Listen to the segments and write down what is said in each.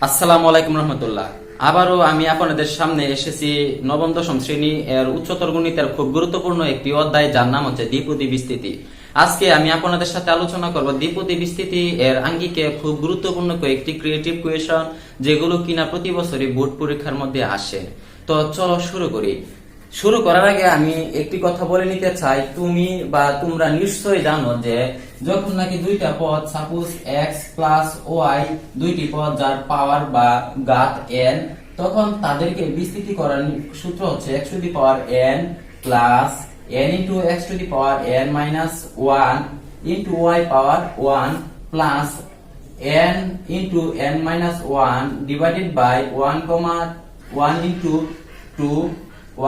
আসসালামু আলাইকুম রহমতুল্লাহ। আবারও আমি আপনাদের সামনে এসেছি নবম দশম শ্রেণী এর উচ্চতর গণিতের খুব গুরুত্বপূর্ণ একটি অধ্যায়, যার নাম হচ্ছে দ্বিপদী বিস্তৃতি। আজকে আমি আপনাদের সাথে আলোচনা করব দ্বিপদী বিস্তৃতি এর আঙ্গিকে খুব গুরুত্বপূর্ণ কয়েকটি ক্রিয়েটিভ কোয়েশন, যেগুলো কিনা প্রতি বছরই বোর্ড পরীক্ষার মধ্যে আসে। তো চলো শুরু করি। শুরু করার আগে আমি একটি কথা বলে নিতে চাই, তুমি বা তোমরা নিশ্চয়ই জানো যে যখন নাকি দুইটা পদ, সাপোজ এক্স প্লাস ওয়াই, দুইটি পদ যার পাওয়ার বা ঘাত n, তখন তাদেরকে বিস্তৃতি করার সূত্র হচ্ছে x to the power n plus n into x to the power n minus 1 into y power 1 plus n into n minus 1 divided by 1 into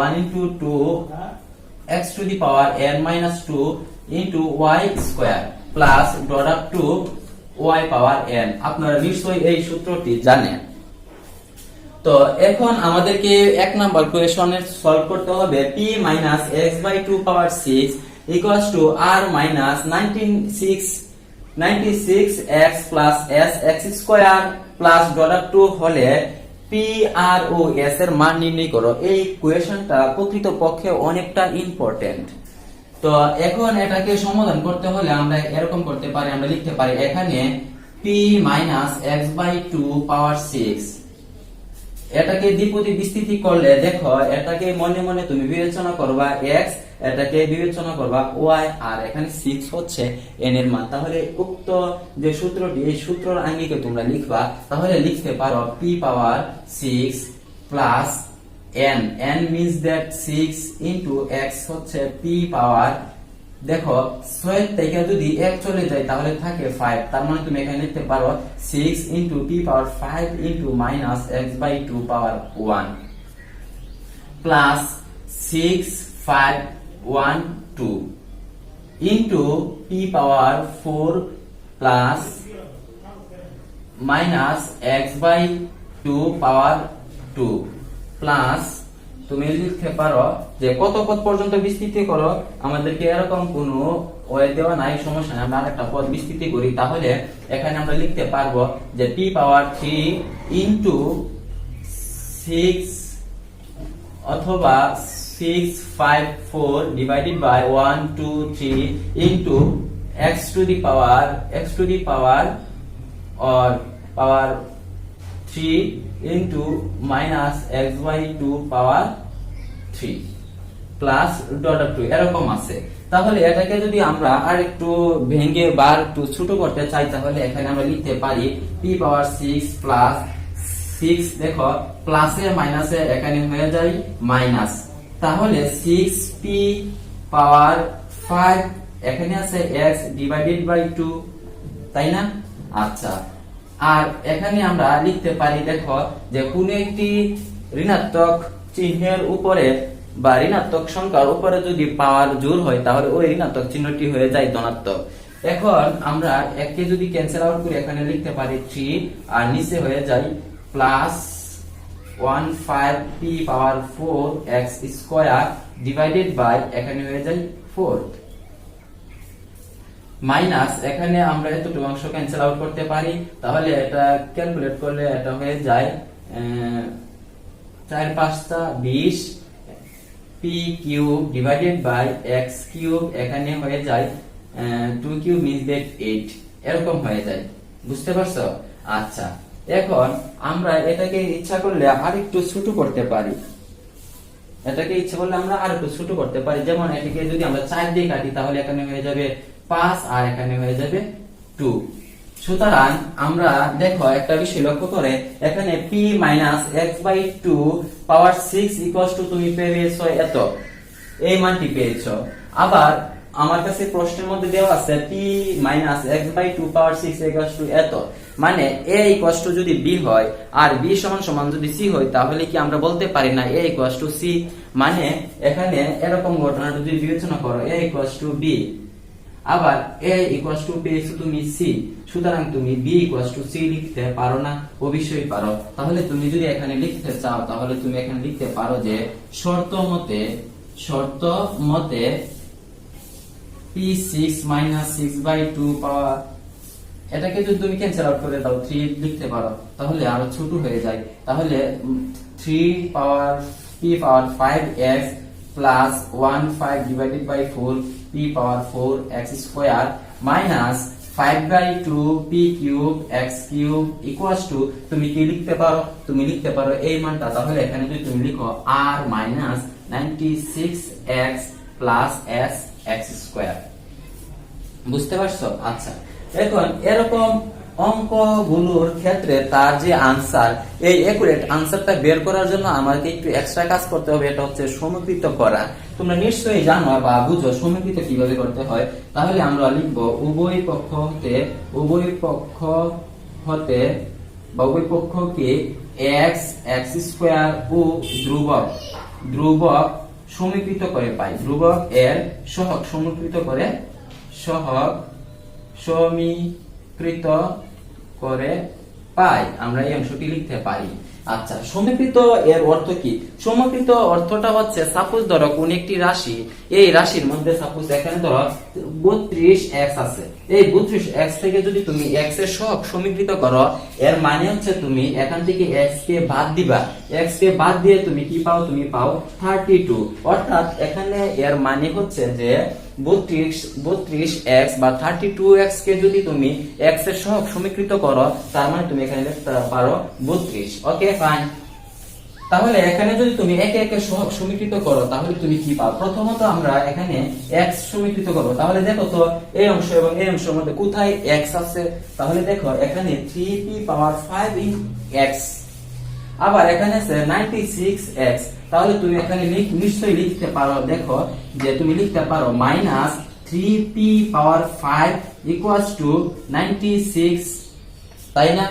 1 into 2 x to the power n minus 2 into y square plus dot up to y power n। আপনারা নিশ্চয়ই এই সূত্রটি জানেন। তো এখন আমাদেরকে এক number কোয়েশনের solve করতে হবে p minus x by 2 power 6 equals to r minus 96x plus s x square plus dot up to হলে P আর ও S এর মান নির্ণয় করো। এই কোয়েশনটা প্রকৃতপক্ষে অনেকটা ইম্পর্টেন্ট। তো এখন এটাকে সমাধান করতে হলে আমরা এরকম করতে পারি, আমরা লিখতে পারি এখানে P minus x by 2 power 6, এটাকে দ্বিপদী বিস্তৃতি করলে দেখো এটাকে মনে মনে তুমি বিবেচনা করবা x, এটাকে বিবেচনা করবা y, আর এখানে 6 হচ্ছে n এর মান। তাহলে উক্ত যে সূত্রটি, এই সূত্রের আঙ্গিকে তোমরা লিখবা। তাহলে লিখতে পারো p power 6 plus n, n means that 6 into x হচ্ছে p পাওয়ার, দেখো 6 থেকে যদি 1 চলে যায় তাহলে থাকে 5, তার মানে তুমি এখানে লিখতে পারো 6 into p power 5 into minus x by 2 power 1 plus 6 5 1 2 into p power 4 plus minus x by 2 power 2 plus তুমি লিখতে পারো যে কত পদ পর্যন্ত বিস্তৃতি করো, আমাদেরকে এরকম কোনো ওয়ে দেওয়া নাই, সমস্যা নাই, আমরা আরেকটা পদ বিস্তৃতি করি। তাহলে এখানে আমরা লিখতে পারবো যে p পাওয়ার 3 ইনটু 6 অথবা 6 5 4 divided by 1 2 3 into x to the power or power 3 into minus x by 2 power 3 plus dot of 2 এরকম আছে। তাহলে এটাকে যদি আমরা আর একটু ভেঙে বার একটু ছোট করতে চাই, তাহলে এখানে আমরা লিখতে পারি p পাওয়ার 6 প্লাস 6, দেখো প্লাসে মাইনাসে এখানে হয়ে যায় মাইনাস, তাহলে 6p পাওয়ার 5 এখানে আছে x ডিভাইডেড বাই 2, তাই না? আচ্ছা, আর এখানে আমরা লিখতে পারি, দেখো যে কোন একটি ঋণাত্মক চিহ্নের উপরে বা ঋণাত্মক সংখ্যার উপরে যদি পাওয়ার জোড় হয় তাহলে ওই ঋণাত্মক চিহ্নটি হয়ে যায় ধনাত্মক। এখন আমরা এককে যদি ক্যান্সেল আউট করি, এখানে লিখতে পারি 3 আর নিচে হয়ে যায় plus 15p power 4 x square divided by এখানে হয়ে যায় 4 মাইনাস এখানে আমরা এতটুকু অংশ ক্যান্সেল আউট করতে পারি। তাহলে এটা ক্যালকুলেট করলে এটা হয়ে যায় 4 5 20 p cube divided by x cube, এখানে হয়ে যায় 2 কিউব মিন্স দ্যাট 8, এরকম হয়ে যায়। বুঝতে পারছো? আচ্ছা, এখন আমরা এটাকে ইচ্ছা করলে আরেকটু ছোট করতে পারি, যেমন এটাকে যদি আমরা 4 দিয়ে কাটি তাহলে এখানে হয়ে যাবে 5 আর এখানে হয়ে যাবে 2। সুতরাং আমরা দেখো একটা বিষয় লক্ষ্য করে, এখানে p minus x by 2 power 6 equals to তুমি পেয়েছো এত, এই মানটি পেয়েছো। আবার আমার কাছে প্রশ্নের মধ্যে দেওয়া আছে p minus x by 2 power 6 equals two এত, মানে a ইকুয়ালস টু যদি b হয় আর b সমান সমান যদি c হয়, তাহলে কি আমরা বলতে পারি না a ইকুয়ালস টু c? মানে এখানে এরকম ঘটনা যদি বিবেচনা করো a ইকুয়ালস টু b, আবার a ইকুয়ালস টু পেয়েছো তুমি c, সুতরাং তুমি b ইকুয়ালস টু c লিখতে পারো না? অবশ্যই পারো। তাহলে তুমি যদি এখানে লিখতে চাও তাহলে তুমি এখানে লিখতে পারো যে শর্ত মতে p6 minus 6 by 2 পাওয়ার এটাকে যদি তুমি ক্যান্সেল আউট করে দাও 3 লিখতে পারো, তাহলে আরো ছোট হয়ে যায়। তাহলে 3 power p power 5x plus 1 5 divided by 4 p power 4x square minus 5/2 p cube x cube equals to, তুমি কি লিখতে পারো? তুমি লিখতে পারো এই মানটা। তাহলে এখানে যদি তুমি লিখো r minus 96x plus s x square. বুঝতে পারছো? আচ্ছা, এখন এরকম অঙ্কগুলোর ক্ষেত্রে তার যে আনসার, এই একুরেট আনসারটা বের করার জন্য আমাকে একটু এক্সট্রা কাজ করতে হবে, এটা হচ্ছে সমীকৃত করা। তোমরা নিশ্চয়ই জানো বা বুঝো সমীকৃত কিভাবে করতে হয়। তাহলে আমরা লিখব উভয় পক্ষ হতে x x স্কয়ার ও ধ্রুবক সমীকৃত করে পাই। ধ্রুবক এর সহগ সমীকৃত করে পাই, আমরা এই অংশটি লিখতে পারি। আচ্ছা, সমীকৃত এর অর্থ কি? সমীকৃত অর্থটা হচ্ছে, সাপোজ ধরো কোন একটি রাশি, এই রাশির মধ্যে সাপোজ এখানে ধরো 32x আছে। এই 32x থেকে যদি তুমি x এর সহগ সমীকৃত করো, এর মানে হচ্ছে তুমি এখান থেকে x কে বাদ দিবা। x কে বাদ দিয়ে তুমি কি পাও? তুমি পাও 32। অর্থাৎ এখানে এর মানে হচ্ছে যে 32x বা 32x কে যদি তুমি x এর সহগ সমীকৃত করো, তার মানে তুমি এখানে লিখতে পারো 32। ওকে, ফাইন। তাহলে এখানে যদি তুমি একে একে সহগ সমীকৃত করো, তাহলে তুমি কি পাও? প্রথমত আমরা এখানে x সমীকৃত করব। তাহলে দেখো তো এই অংশ এবং এই অংশের মধ্যে কোথায় x আছে? তাহলে দেখো এখানে 3p পাওয়ার 5 ইন x, আবার এখানে আছে 96x। তাহলে তুমি এখানে নিশ্চয়ই লিখতে পারো, দেখো যে তুমি লিখতে পারো minus 3p power 5 equals to 96, তাই না?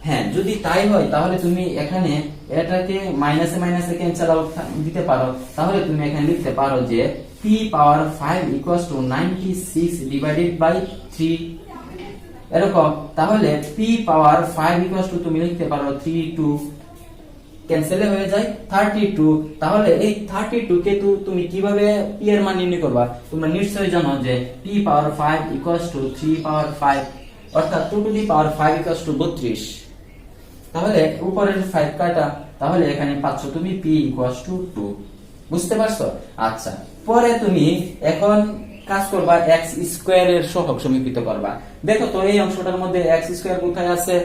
হ্যাঁ, যদি তাই হয় তাহলে তুমি এখানে এটাকে মাইনাসে মাইনাসে ক্যান্সেল আউট দিতে পারো। তাহলে তুমি এখানে লিখতে পারো যে p power 5 equals to 96 divided by 3, এরকম। তাহলে p পাওয়ার 5 ইকুয়ালস টু তুমি লিখতে পারো 32, ক্যান্সেল হয়ে যায় 32। তাহলে এই 32 কে তুমি কিভাবে p এর মান নির্ণয় করবা? তোমরা নিশ্চয়ই জানো যে p পাওয়ার 5 ইকুয়ালস টু 3 পাওয়ার 5, অর্থাৎ 2 two the power 5 equals two 32। তাহলে উপরের 5 কাটা, তাহলে এখানে পাচ্ছ তুমি p ইকুয়ালস টু 2। বুঝতে পারছো? আচ্ছা, পরে তুমি এখন কাজ করবা x স্কয়ার এর সহগ সমীকৃত করবা। দেখো তো এই অংশটার মধ্যে x স্কয়ার কোথায় আছে?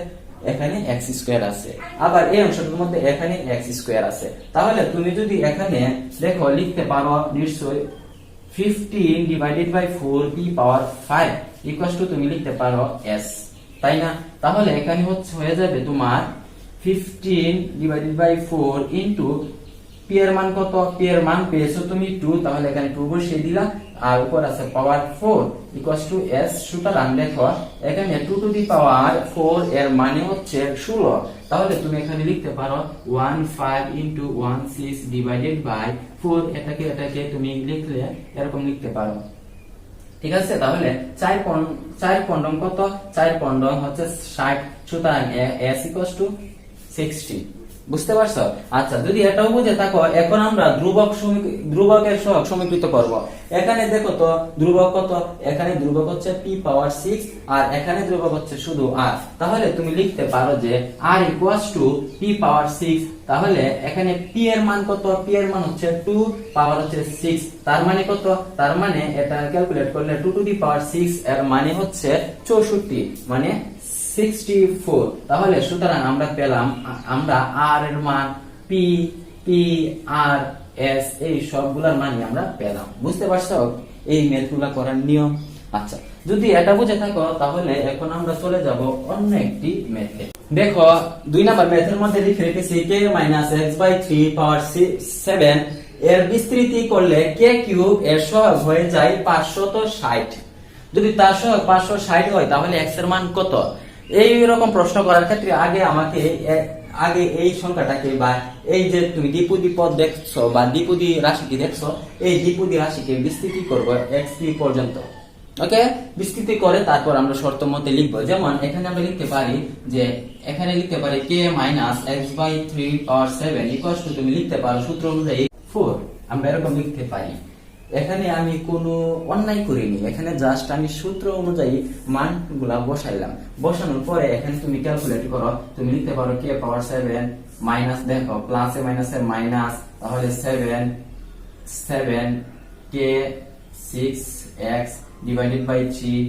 এখানে x স্কয়ার আছে, আবার এই অংশটার মধ্যে এখানে x স্কয়ার আছে। তাহলে তুমি যদি এখানে দেখো লিখতে পারো নিশ্চয়ই 15 divided by 4p power 5 equals to তুমি লিখতে পারো s, তাই না? তাহলে এখানে হয়ে যাবে তোমার 15 ডিভাইডেড বাই 4 ইনটু p এর মান কত? p এর মান পেয়েছো তুমি 2, তাহলে এখানে 2 বসিয়ে দিলা, আর উপর আছে পাওয়ার 4 ইকুয়ালস টু s। সুতরাং দেখো এখানে 2 টু দি পাওয়ার 4 এর মানে হচ্ছে 16। তাহলে তুমি এখানে লিখতে পারো 15 ইনটু 16 ডিভাইডেড বাই 4। এটাকে তুমি লিখলে এরকম লিখতে পারো, ঠিক আছে? তাহলে 4 পন্ডং কত? 4 পন্ডং হচ্ছে 60, সুতরাং s ইকুয়ালস টু 60। বুঝতে পারছো? আচ্ছা, যদি এটাও বুঝে থাকো, এখন আমরা ধ্রুবকের সহগ সমীকৃত করব। এখানে দেখো তো ধ্রুবক কত? এখানে ধ্রুবক হচ্ছে p পাওয়ার 6, আর এখানে ধ্রুবক হচ্ছে শুধু r। তাহলে তুমি লিখতে পারো যে r ইকুয়ালস টু p পাওয়ার 6। তাহলে এখানে p এর মান কত? p এর মান হচ্ছে 2, পাওয়ার হচ্ছে 6, তার মানে কত? তার মানে এটা ক্যালকুলেট করলে 2 টু দি পাওয়ার 6 এর মানে হচ্ছে 64, মানে 64। তাহলে সুতরাং আমরা পেলাম, আমরা r এর মান p r s এই সবগুলোর মানই আমরা পেলাম। বুঝতে পারছো এই ম্যাথগুলো করার নিয়ম? আচ্ছা, যদি এটা বুঝে থাকো তাহলে এখন আমরা চলে যাব অন্য একটি ম্যাথে। দেখো 2 নাম্বার ম্যাথের মধ্যে লিখে রেখেছি k - x/3 পাওয়ার 7 এর বিস্তৃতি করলে k কিউব এর সহগ হয়ে যায় 560। যদি তার সহগ 560 হয় তাহলে x এর মান কত? এই রকম প্রশ্ন করার ক্ষেত্রে আগে এই সংখ্যাটাকে বা এই যে তুমি দ্বিপদী পদ দেখছো বা দ্বিপদী রাশিটি দেখছো, এই দ্বিপদী রাশিকে বিস্তৃতি করব x3 পর্যন্ত। ওকে, বিস্তৃতি করে তারপর আমরা শর্ত মতে লিখবো। যেমন এখানে আমরা লিখতে পারি যে এখানে লিখতে পারি k - x/3 power 7 equals to তুমি লিখতে পারো সূত্র অনুযায়ী 4। আমরা এরকম লিখতে পারি। এখানে আমি কোনো অন্যায় করিনি, এখানে জাস্ট আমি সূত্র অনুযায়ী মানগুলা বসাইলাম। বসানোর পরে এখানে তুমি ক্যালকুলেট করো, তুমি লিখতে পারো কে পাওয়ার 7 মাইনাস, দেখো প্লাসে মাইনাসে মাইনাস, তাহলে 7 কে 6x ডিভাইডেড বাই 3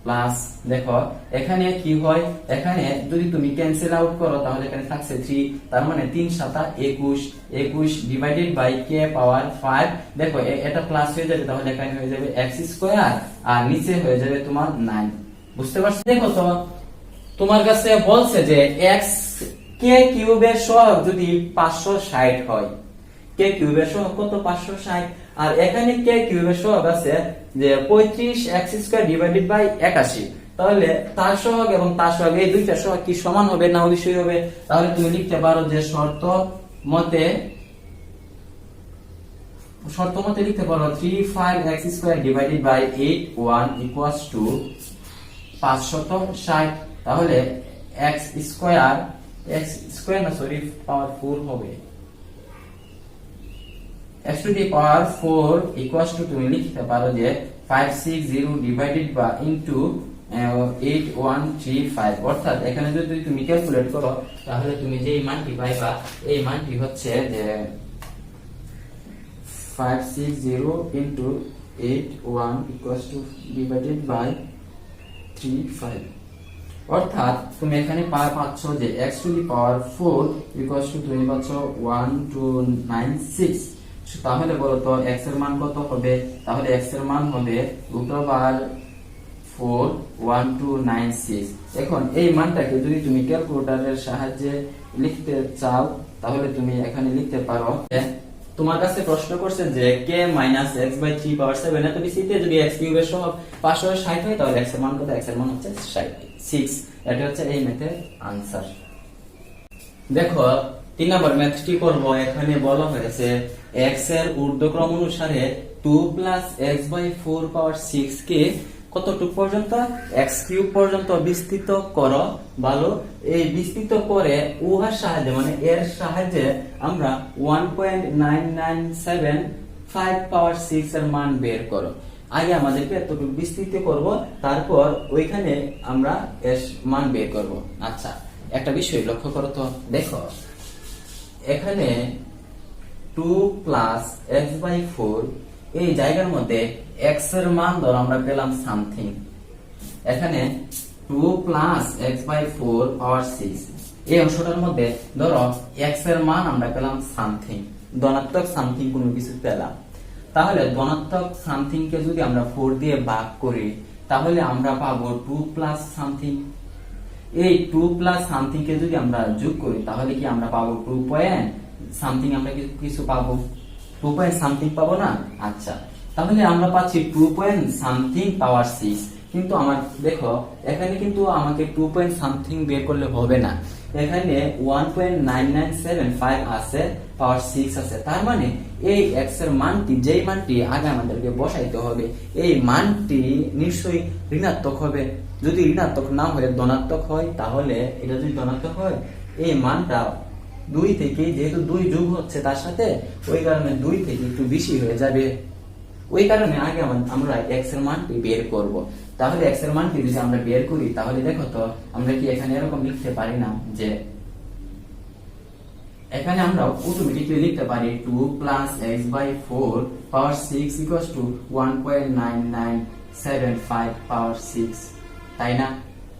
প্লাস, দেখো এখানে কি হয়, এখানে যদি তুমি ক্যান্সেল আউট করো তাহলে এখানে থাকছে 3, তার মানে 3 7 21 ডিভাইডেড বাই কে পাওয়ার 5। দেখো এটা প্লাস হয়ে যাবে, তাহলে এখানে হয়ে যাবে x স্কয়ার আর নিচে হয়ে যাবে তোমার 9। বুঝতে পারছো? দেখো তো তোমার কাছে বলছে যে x কে কিউবের সহগ যদি 560 হয়, কে কিউবের সহগ কত? 560। আর এখানে কে কিউবের সহগ আছে যে 35x স্কয়ার ডিভাইডেড বাই 81, তাহলে তার সহগ এবং তার সহগ এই দুইটা সহগ কি সমান হবে? না অবশ্যই হবে। তাহলে তুমি লিখতে পারো যে শর্ত মতে লিখতে পারো 35x square divided by 81 equals to 560। তাহলে x স্কয়ার না সরি পাওয়ার 4 হবে, x to the power 4 equals to তুমি লিখতে পারো যে 560 ডিভাইডেড বাই ইনটু 8135। অর্থাৎ এখানে যদি তুমি ক্যালকুলেট করো তাহলে তুমি যে মানটি পাইবা এই মানটি হচ্ছে যে 560 into 81 equals to divided by 35। অর্থাৎ তুমি এখানে পাচ্ছ যে x to the power 4 equals to তুমি পাচ্ছ 1296। তাহলে বলো তো x এর মান কত হবে? তাহলে x এর মান হবে √4 1296। এখন এই মানটাকে যদি তুমি ক্যালকুলেটরের সাহায্যে লিখতে চাও তাহলে তুমি এখানে লিখতে পারো, তোমার কাছে প্রশ্ন করছে যে k - x বাই 3 পাওয়ার 7 এত বিসিতে যদি x কিউবের সহগ 560 হয় তাহলে x এর মান কত? x এর মান হচ্ছে 6। এটা হচ্ছে এই ম্যাথের आंसर। দেখো 3 নম্বর ম্যাথটি করব। এখানে বলা হয়েছে x এর ঊর্ধ্বক্রম অনুসারে 2 + x বাই 4 পাওয়ার 6 কে কতটুকু পর্যন্ত? x কিউব পর্যন্ত বিস্তৃত করো। ভালো, এই বিস্তৃত করে উহার সাহায্যে মানে এর সাহায্যে আমরা 1.9975 পাওয়ার 6 এর মান বের করো। আগে আমাদেরকে এতটুকু বিস্তৃত করব, তারপর ওইখানে আমরা এর মান বের করব। আচ্ছা, একটা বিষয় লক্ষ্য করো তো, দেখো এখানে 2 + x বাই 4 এই জায়গার মধ্যে x এর মান ধর আমরা পেলাম সামথিং। এখানে 2 + x বাই 4 পাওয়ার 6 এই অংশটার মধ্যে ধরো x এর মান আমরা পেলাম সামথিং, ধনাত্মক সামথিং কোনো কিছু পেলাম। তাহলে ধনাত্মক সামথিং কে যদি আমরা 4 দিয়ে ভাগ করি তাহলে আমরা পাবো 2 প্লাস সামথিং। এই 2 প্লাস সামথিং কে যদি আমরা যোগ করি তাহলে কি আমরা পাবো 2 পয়েন্ট সামথিং, আমরা কিছু পাবো 2 পয়েন্ট সামথিং পাবো না? আচ্ছা, তাহলে আমরা পাচ্ছি 2 পয়েন্ট সামথিং পাওয়ার 6। কিন্তু আমার দেখো এখানে কিন্তু আমাকে 2 পয়েন্ট সামথিং বের করলে হবে না, এখানে 1.9975 আছে, পাওয়ার 6 আছে। তার মানে এই x এর মানটি, যেই মানটি আগে আমাদেরকে বসাইতে হবে, এই মানটি নিশ্চয়ই ঋণাত্মক হবে। যদি ঋণাত্মক না হয় ধনাত্মক হয়, তাহলে এটা যদি ধনাত্মক হয় এই মানটা 2 থেকে, যেহেতু 2 যোগ হচ্ছে তার সাথে, ওই কারণে 2 থেকে একটু বেশি হয়ে যাবে। ওই কারণে আগে আমরা x এর মানটি বের করব। তাহলে x এর মানটি যদি আমরা বের করি তাহলে দেখো তো আমরা কি এখানে এরকম লিখতে পারি না যে এখানে আমরা অটোমেটিক্যালি লিখতে পারি 2 + x by 4 power 6 equals to 1.9975 power 6, তাই না?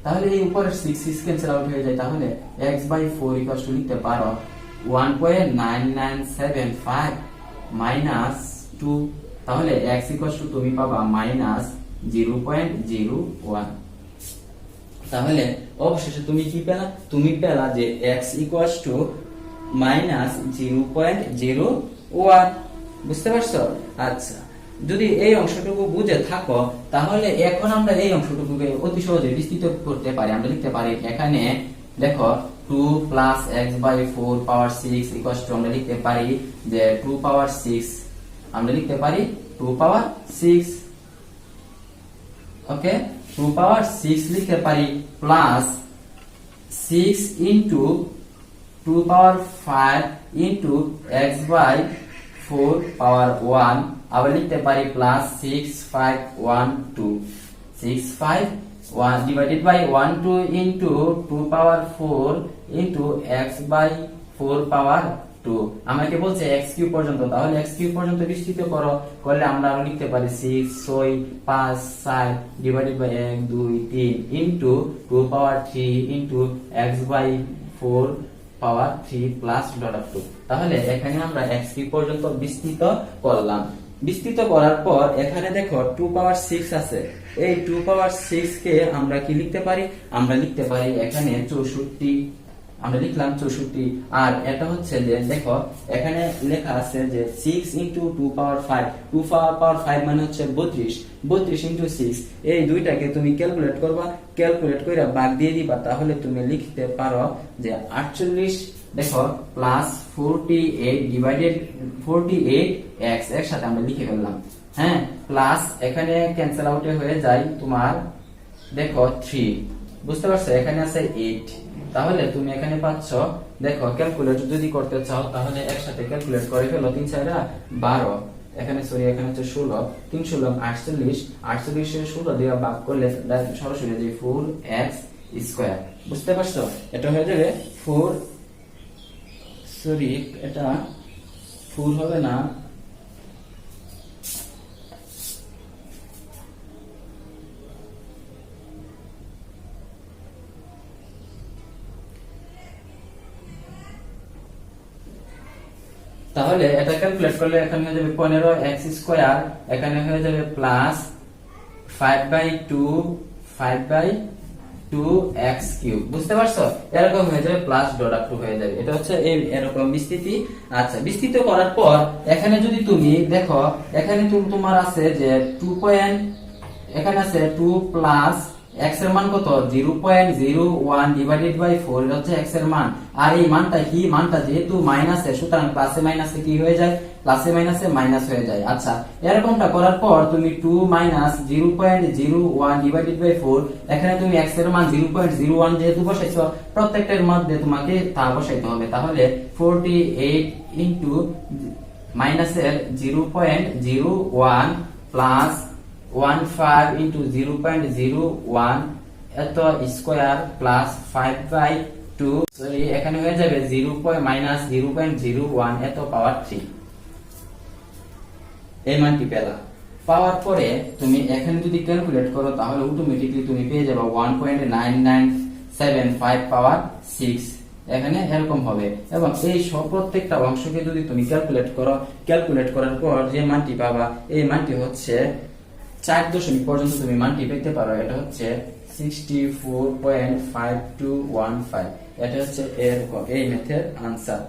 তাহলে এই উপরের 6 ক্যান্সেল আউট হয়ে যায়, তাহলে x বাই 4 ইকুয়ালস টু লিখতে পারো 1.9975 মাইনাস 2। তাহলে x ইকুয়ালস টু তুমি পাবা -0.01। তাহলে অবশেষে তুমি কি পেলা? তুমি পেলা যে x ইকুয়ালস টু -0.01। বুঝতে পারছো? আচ্ছা, যদি এই অংশটুকু বুঝে থাকো তাহলে এখন আমরা এই অংশটুকুকে অতি সহজে বিস্তৃত করতে পারি। আমরা লিখতে পারি এখানে দেখো 2 + x by 4 power 6 equals to আমরা লিখতে পারি যে 2 পাওয়ার 6, আমরা লিখতে পারি 2 পাওয়ার 6। ওকে, 2 পাওয়ার 6 লিখতে পারি plus 6 into 2 power 5 into x by 4 power 1, আবার লিখতে পারি plus 6 5 1 2, 6 5 1 divided by 1 2 into 2 power 4 into x by 4 power 2। আমাকে বলছে x কিউব পর্যন্ত, তাহলে x কিউব পর্যন্ত বিস্তৃত করলে আমরা আরো লিখতে পারি 6 6 5 7 divided by 1 2 3 into 2 power 3 into x by 4 power 3 plus dot of 2। তাহলে এখানে আমরা x কিউব পর্যন্ত বিস্তৃত করলাম। বিস্তৃত করার পর এখানে দেখো 2 পাওয়ার 6 আছে, এই 2 পাওয়ার 6 কে আমরা কি লিখতে পারি, আমরা লিখতে পারি এখানে 64, আমরা লিখলাম 64। আর এটা হচ্ছে যে দেখো এখানে লেখা আছে যে 6 ইনটু 2 পাওয়ার 5, 2 পাওয়ার 5 মানে হচ্ছে 32, 32 ইনটু 6, এই দুইটাকে তুমি ক্যালকুলেট করবা, ক্যালকুলেট করে ভাগ দিয়ে দিবা, তাহলে তুমি লিখতে পারো যে 48 দেখো প্লাস 48 ডিভাইডেড 48 x একসাথে আমরা লিখে ফেললাম, হ্যাঁ, প্লাস এখানে ক্যান্সেল আউট হয়ে যায় তোমার দেখো 3, বুঝতে পারছো, এখানে আছে 8, তাহলে তুমি এখানে পাচ্ছ দেখো ক্যালকুলেট যদি করতে চাও তাহলে একসাথে ক্যালকুলেট করে ফেলো, 3 4 12, এখানে সরি এখানে হচ্ছে 16, 3 16 48, 48 এর 16 দিয়ে ভাগ করলে সরাসরি হয়ে যাবে 4x স্কয়ার, বুঝতে পারছো, এটা হয়ে যাবে 4 সরি এটা 4 হবে না, তাহলে এটা ক্যালকুলেট করলে এখানে হয়ে যাবে 15x স্কয়ার, এখানে হয়ে যাবে প্লাস 5/2 x কিউব, বুঝতে পারছো, এরকম হয়ে যাবে প্লাস ডট অফ 2 হয়ে যাবে। এটা হচ্ছে এরকম বিস্তৃতি। আচ্ছা, বিস্তৃত করার পর এখানে যদি তুমি দেখো এখানে তোমার আছে যে 2 এখানে আছে 2 প্লাস x এর মান কত 0.01 ডিভাইডেড বাই 4, এটা হচ্ছে x এর মান। আর এই মানটা কি, মানটা যেহেতু মাইনাস এর, সুতরাং প্লাসে মাইনাসে কি হয়ে যায়, প্লাসে মাইনাসে মাইনাস হয়ে যায়। আচ্ছা, এরকমটা করার পর তুমি 2 মাইনাস 0.01 ডিভাইডেড বাই 4, এখানে তুমি x এর মান 0.01 যেহেতু বসাইছো, প্রত্যেকটার মধ্যে তোমাকে তা বসাইতে হবে। তাহলে 48 ইনটু মাইনাসের 0.01 প্লাস 15 ইনটু 0.01 এত স্কয়ার প্লাস 5/2, সরি এখানে হয়ে যাবে 0.01 এত পাওয়ার 3, এই মানটি পেলা। পাওয়ার পরে তুমি এখানে যদি ক্যালকুলেট করো তাহলে অটোমেটিক্যালি তুমি পেয়ে যাবে 1.9975 পাওয়ার 6, এখানে এরকম হবে। এবং এই সব প্রত্যেকটা অংশকে যদি তুমি ক্যালকুলেট করো, ক্যালকুলেট করার পর যে মানটি পাবা, এই মানটি হচ্ছে 4 দশমিক পর্যন্ত তুমি মানটি পেতে পারো, এটা হচ্ছে 64.5215, এটা হচ্ছে এরকম এই ম্যাথের আনসার,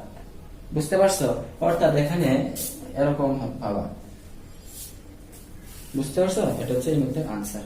বুঝতে পারছো, অর্থাৎ এখানে এরকম পাবা, বুঝতে পারছো, এটা হচ্ছে এই ম্যাথের আনসার।